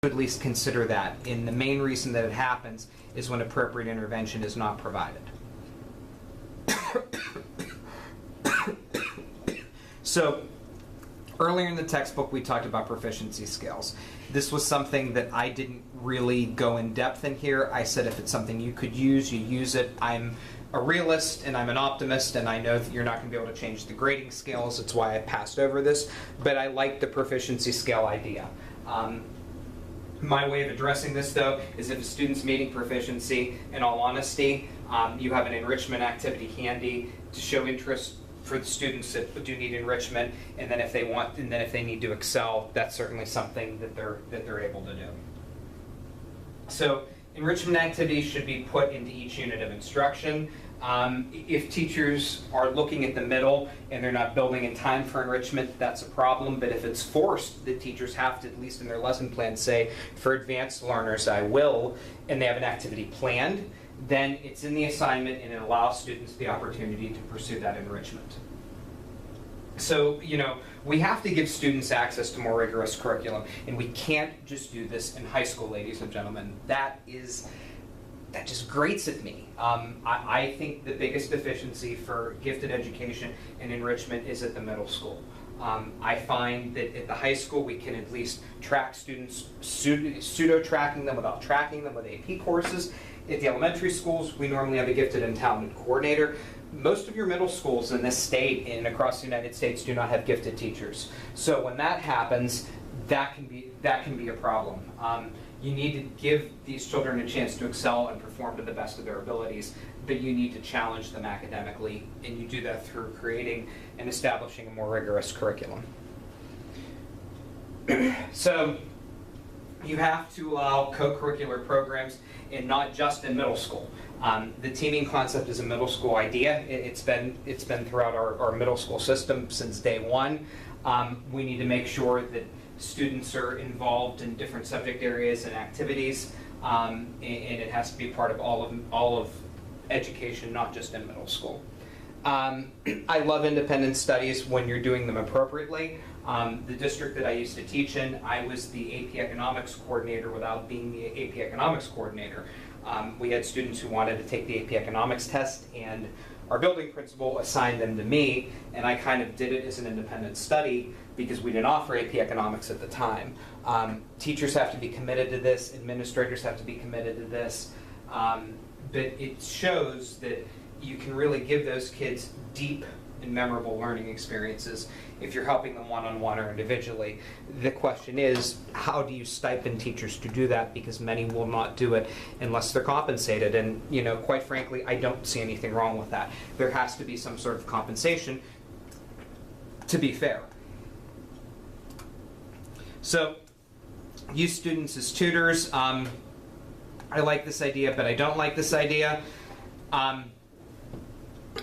at least consider that. And the main reason that it happens is when appropriate intervention is not provided. So, earlier in the textbook we talked about proficiency scales. This was something that I didn't really go in depth in here. I said if it's something you could use, you use it. I'm a realist and I'm an optimist, and I know that you're not going to be able to change the grading scales. That's why I passed over this. But I like the proficiency scale idea. My way of addressing this, though, is if a student's meeting proficiency, in all honesty, you have an enrichment activity handy to show interest for the students that do need enrichment, and then if they need to excel, that's certainly something that they're able to do. So enrichment activities should be put into each unit of instruction. If teachers are looking at the middle and they're not building in time for enrichment, that's a problem. But if it's forced, the teachers have to, at least in their lesson plan, say, for advanced learners, I will, and they have an activity planned, then it's in the assignment and it allows students the opportunity to pursue that enrichment. So, we have to give students access to more rigorous curriculum, and we can't just do this in high school, ladies and gentlemen. That just grates at me. I think the biggest deficiency for gifted education and enrichment is at the middle school. I find that at the high school we can at least track students, pseudo-tracking them without tracking them with AP courses. At the elementary schools, we normally have a gifted and talented coordinator. Most of your middle schools in this state and across the United States do not have gifted teachers. So when that happens, that can be a problem. You need to give these children a chance to excel and perform to the best of their abilities, but you need to challenge them academically, and you do that through creating and establishing a more rigorous curriculum. So you have to allow co-curricular programs, and not just in middle school. The teaming concept is a middle school idea. It's been throughout our middle school system since day one. We need to make sure that students are involved in different subject areas and activities, and it has to be part of all of education, not just in middle school. I love independent studies when you're doing them appropriately. The district that I used to teach in, I was the AP Economics coordinator without being the AP Economics coordinator. We had students who wanted to take the AP Economics test, and our building principal assigned them to me, and I kind of did it as an independent study because we didn't offer AP Economics at the time. Teachers have to be committed to this, administrators have to be committed to this, but it shows that you can really give those kids deep and memorable learning experiences if you're helping them one-on-one or individually. The question is, how do you stipend teachers to do that? Because many will not do it unless they're compensated. And quite frankly, I don't see anything wrong with that. There has to be some sort of compensation to be fair. So, use students as tutors. I like this idea, but I don't like this idea.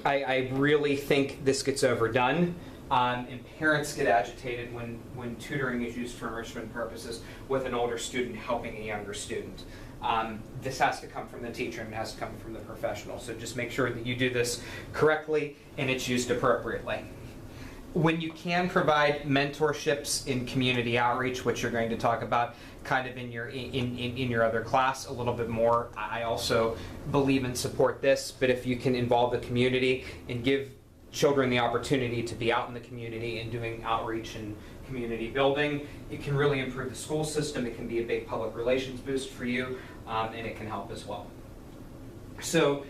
I really think this gets overdone, and parents get agitated when tutoring is used for enrichment purposes with an older student helping a younger student. This has to come from the teacher and it has to come from the professional, so just make sure that you do this correctly and it's used appropriately. When you can provide mentorships in community outreach, which you're going to talk about kind of in your other class a little bit more, I also believe and support this, but if you can involve the community and give children the opportunity to be out in the community and doing outreach and community building, it can really improve the school system. It can be a big public relations boost for you, and it can help as well. So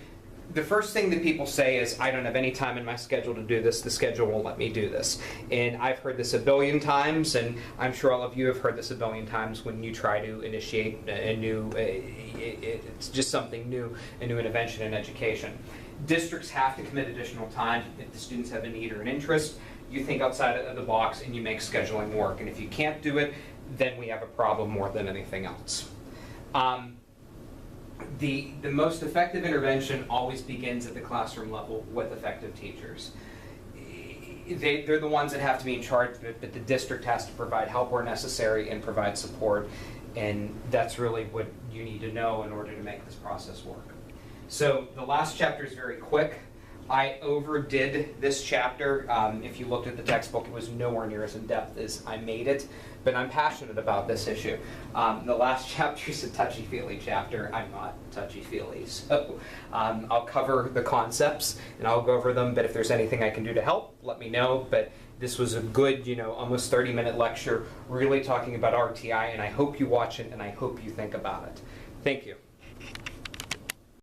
the first thing that people say is, I don't have any time in my schedule to do this, the schedule won't let me do this. And I've heard this a billion times, and I'm sure all of you have heard this a billion times when you try to initiate a new, it's just something new, a new intervention in education. Districts have to commit additional time if the students have a need or an interest. You think outside of the box and you make scheduling work. And if you can't do it, then we have a problem more than anything else. The most effective intervention always begins at the classroom level with effective teachers. They're the ones that have to be in charge of it, but the district has to provide help where necessary and provide support, and that's really what you need to know in order to make this process work. So the last chapter is very quick. I overdid this chapter. If you looked at the textbook, it was nowhere near as in-depth as I made it, but I'm passionate about this issue. The last chapter is a touchy-feely chapter. I'm not touchy-feely, so I'll cover the concepts and I'll go over them, but if there's anything I can do to help, let me know. But this was a good, almost 30-minute lecture really talking about RTI, and I hope you watch it and I hope you think about it. Thank you.